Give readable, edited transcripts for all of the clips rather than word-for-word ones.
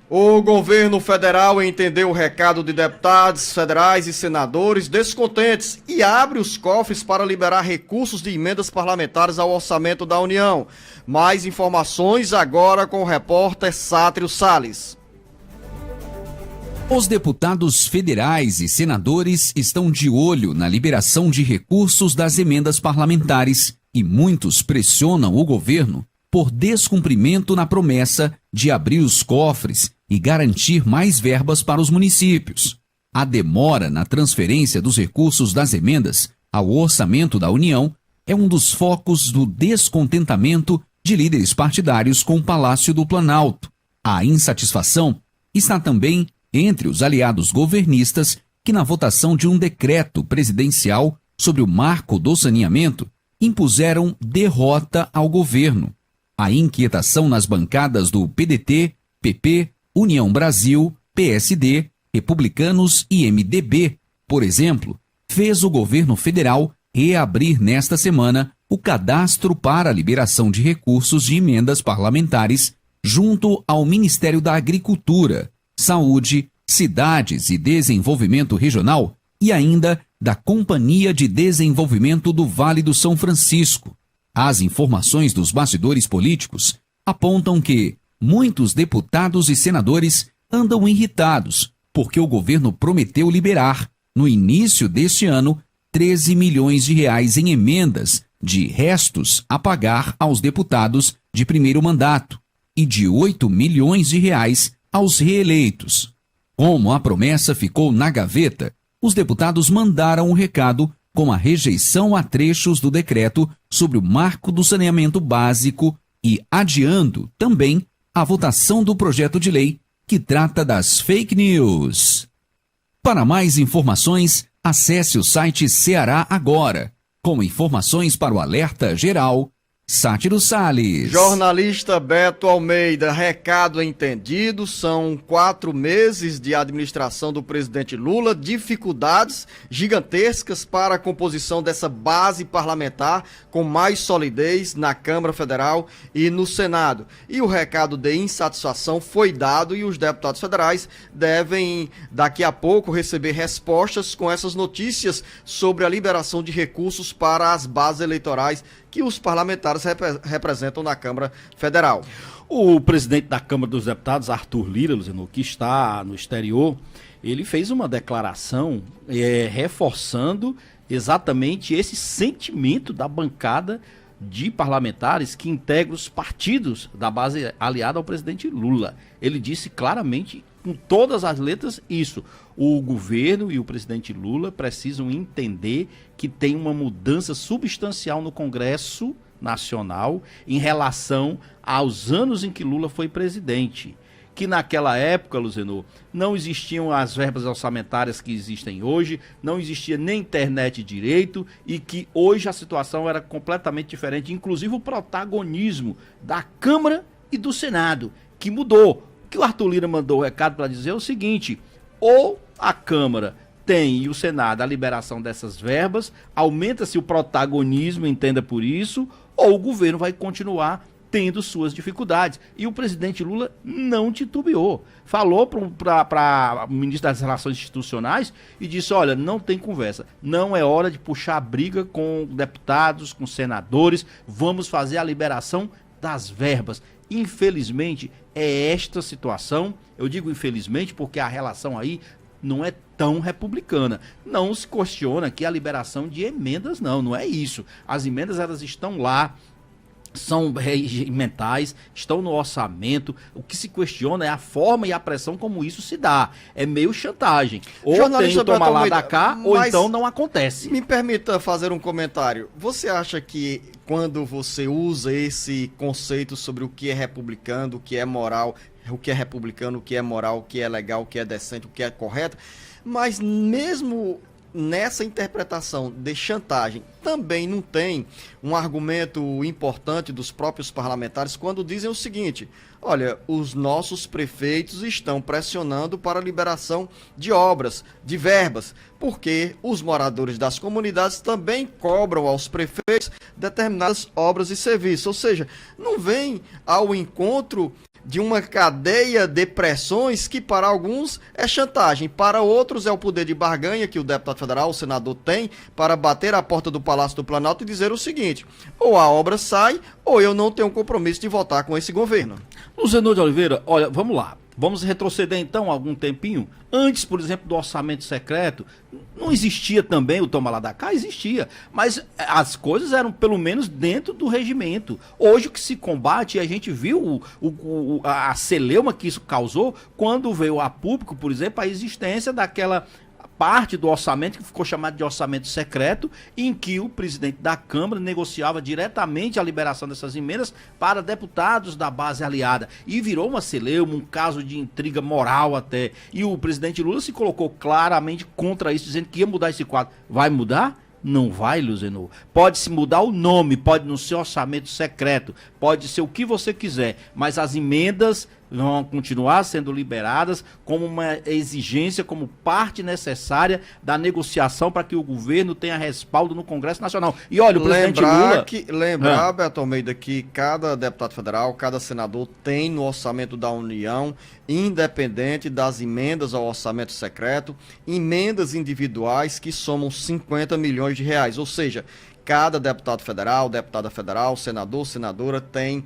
O governo federal entendeu o recado de deputados federais e senadores descontentes e abre os cofres para liberar recursos de emendas parlamentares ao orçamento da União. Mais informações agora com o repórter Sátrio Salles. Os deputados federais e senadores estão de olho na liberação de recursos das emendas parlamentares e muitos pressionam o governo por descumprimento na promessa de abrir os cofres e garantir mais verbas para os municípios. A demora na transferência dos recursos das emendas ao orçamento da União é um dos focos do descontentamento de líderes partidários com o Palácio do Planalto. A insatisfação está também entre os aliados governistas que, na votação de um decreto presidencial sobre o marco do saneamento, impuseram derrota ao governo. A inquietação nas bancadas do PDT, PP, União Brasil, PSD, Republicanos e MDB, por exemplo, fez o governo federal reabrir nesta semana o cadastro para a liberação de recursos de emendas parlamentares junto ao Ministério da Agricultura, Saúde, Cidades e Desenvolvimento Regional e ainda da Companhia de Desenvolvimento do Vale do São Francisco. As informações dos bastidores políticos apontam que muitos deputados e senadores andam irritados porque o governo prometeu liberar, no início deste ano, 13 milhões de reais em emendas de restos a pagar aos deputados de primeiro mandato e de 8 milhões de reais aos reeleitos. Como a promessa ficou na gaveta, os deputados mandaram um recado com a rejeição a trechos do decreto sobre o marco do saneamento básico e adiando também a votação do projeto de lei que trata das fake news. Para mais informações, acesse o site Ceará Agora, com informações para o Alerta Geral. Sátiro Salles. Jornalista Beto Almeida, recado entendido, são 4 meses de administração do presidente Lula, dificuldades gigantescas para a composição dessa base parlamentar com mais solidez na Câmara Federal e no Senado. E o recado de insatisfação foi dado e os deputados federais devem daqui a pouco receber respostas com essas notícias sobre a liberação de recursos para as bases eleitorais que os parlamentares representam na Câmara Federal. O presidente da Câmara dos Deputados, Arthur Lira, Luciano, que está no exterior, ele fez uma declaração reforçando exatamente esse sentimento da bancada de parlamentares que integram os partidos da base aliada ao presidente Lula. Ele disse claramente, com todas as letras, isso. O governo e o presidente Lula precisam entender que tem uma mudança substancial no Congresso Nacional em relação aos anos em que Lula foi presidente. Que naquela época, Luzenor, não existiam as verbas orçamentárias que existem hoje, não existia nem internet direito e que hoje a situação era completamente diferente, inclusive o protagonismo da Câmara e do Senado, que mudou. O que o Arthur Lira mandou o recado para dizer é o seguinte: ou a Câmara tem e o Senado a liberação dessas verbas, aumenta-se o protagonismo, entenda por isso, ou o governo vai continuar tendo suas dificuldades. E o presidente Lula não titubeou. Falou para o ministro das Relações Institucionais e disse: olha, não tem conversa, não é hora de puxar briga com deputados, com senadores, vamos fazer a liberação das verbas. Infelizmente, é esta situação, eu digo infelizmente porque a relação aí não é tão republicana. Não se questiona aqui a liberação de emendas, não é isso. As emendas, elas estão lá, são regimentais, estão no orçamento. O que se questiona é a forma e a pressão como isso se dá. É meio chantagem. Ou tem o toma lá da cá, ou então não acontece. Me permita fazer um comentário. Você acha que quando você usa esse conceito sobre o que é republicano, o que é moral, o que é republicano, o que é moral, o que é legal, o que é decente, o que é correto, mas mesmo nessa interpretação de chantagem, também não tem um argumento importante dos próprios parlamentares quando dizem o seguinte: olha, os nossos prefeitos estão pressionando para a liberação de obras, de verbas, porque os moradores das comunidades também cobram aos prefeitos determinadas obras e serviços. Ou seja, não vem ao encontro de uma cadeia de pressões que para alguns é chantagem, para outros é o poder de barganha que o deputado federal, o senador tem para bater a porta do Palácio do Planalto e dizer o seguinte: ou a obra sai ou eu não tenho compromisso de votar com esse governo. Luzenor de Oliveira, olha, vamos lá. Vamos retroceder então algum tempinho. Antes, por exemplo, do orçamento secreto, não existia também o toma lá da cá? Existia. Mas as coisas eram pelo menos dentro do regimento. Hoje o que se combate, e a gente viu a celeuma que isso causou quando veio a público, por exemplo, a existência daquela parte do orçamento que ficou chamado de orçamento secreto, em que o presidente da Câmara negociava diretamente a liberação dessas emendas para deputados da base aliada. E virou uma celeuma, um caso de intriga moral até. E o presidente Lula se colocou claramente contra isso, dizendo que ia mudar esse quadro. Vai mudar? Não vai, Luzenor. Pode-se mudar o nome, pode não ser orçamento secreto, pode ser o que você quiser, mas as emendas vão continuar sendo liberadas como uma exigência, como parte necessária da negociação para que o governo tenha respaldo no Congresso Nacional. E olha, o presidente Lula... Lembrar, Beto Almeida, que cada deputado federal, cada senador tem no orçamento da União, independente das emendas ao orçamento secreto, emendas individuais que somam 50 milhões de reais. Ou seja, cada deputado federal, deputada federal, senador, senadora tem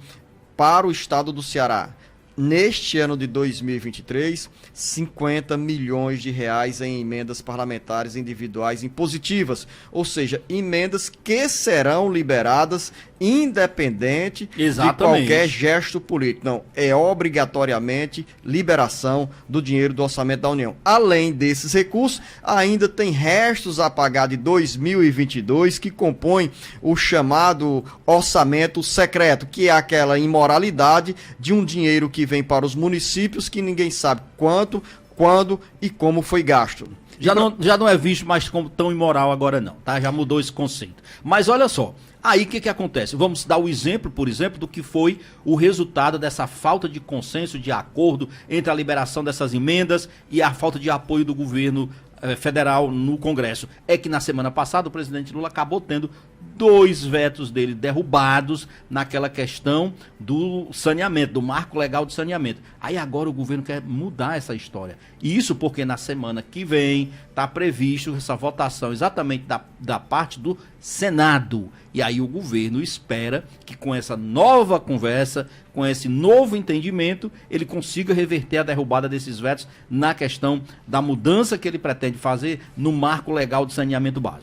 para o estado do Ceará, neste ano de 2023, 50 milhões de reais em emendas parlamentares individuais impositivas, ou seja, emendas que serão liberadas independente de qualquer gesto político. Não, é obrigatoriamente liberação do dinheiro do orçamento da União. Além desses recursos, ainda tem restos a pagar de 2022 que compõem o chamado orçamento secreto, que é aquela imoralidade de um dinheiro que vem para os municípios que ninguém sabe quanto, quando e como foi gasto. Já não é visto mais como tão imoral agora não, tá? Já mudou esse conceito. Mas olha só, aí o que acontece? Vamos dar o exemplo, por exemplo, do que foi o resultado dessa falta de consenso, de acordo entre a liberação dessas emendas e a falta de apoio do governo federal no Congresso. É que na semana passada o presidente Lula acabou tendo 2 vetos dele derrubados naquela questão do saneamento, do marco legal de saneamento. Aí agora o governo quer mudar essa história. E isso porque na semana que vem está previsto essa votação exatamente da parte do Senado. E aí o governo espera que com essa nova conversa, com esse novo entendimento, ele consiga reverter a derrubada desses vetos na questão da mudança que ele pretende fazer no marco legal de saneamento básico.